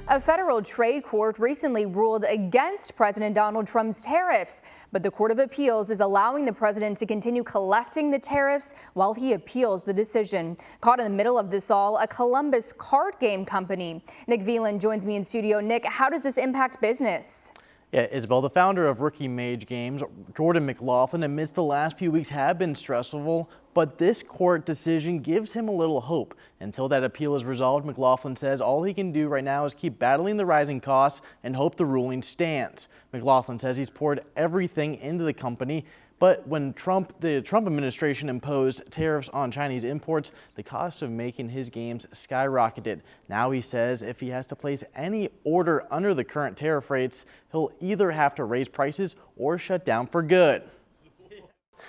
A federal trade court recently ruled against President Donald Trump's tariffs, but the Court of Appeals is allowing the president to continue collecting the tariffs while he appeals the decision. Caught in the middle of this all, a Columbus card game company. Nick Veland joins me in studio. Nick, how does this impact business? Yeah, Isabel, the founder of Rookie Mage Games, Jordan McLaughlin, admits the last few weeks have been stressful, but this court decision gives him a little hope. Until that appeal is resolved, McLaughlin says all he can do right now is keep battling the rising costs and hope the ruling stands. McLaughlin says he's poured everything into the company, but when the Trump administration imposed tariffs on Chinese imports, the cost of making his games skyrocketed. Now he says if he has to place any order under the current tariff rates, he'll either have to raise prices or shut down for good.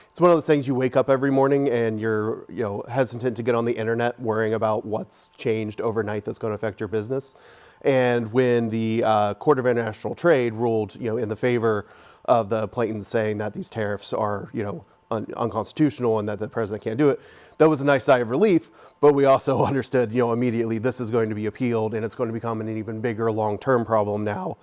It's one of those things you wake up every morning and you're hesitant to get on the internet worrying about what's changed overnight that's going to affect your business. And when the Court of International Trade ruled in the favor of the plaintiffs, saying that these tariffs are unconstitutional and that the president can't do it, that was a nice sigh of relief. But we also understood immediately this is going to be appealed and it's going to become an even bigger long-term problem now.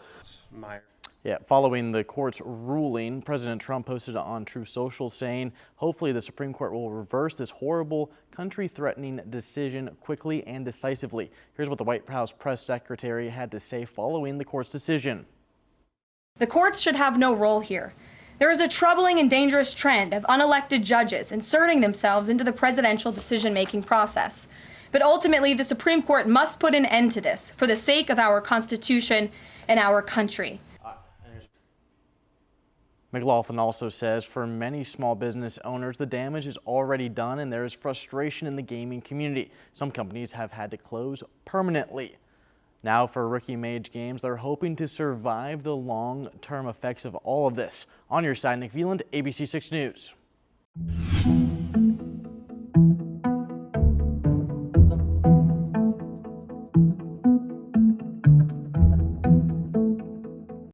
Yeah, following the court's ruling, President Trump posted on Truth Social saying, hopefully the Supreme Court will reverse this horrible, country-threatening decision quickly and decisively. Here's what the White House press secretary had to say following the court's decision. The courts should have no role here. There is a troubling and dangerous trend of unelected judges inserting themselves into the presidential decision-making process. But ultimately, the Supreme Court must put an end to this for the sake of our Constitution and our country. McLaughlin also says for many small business owners, the damage is already done and there is frustration in the gaming community. Some companies have had to close permanently. Now for Rookie Mage Games, they're hoping to survive the long-term effects of all of this. On your side, Nick Veland, WSYX News.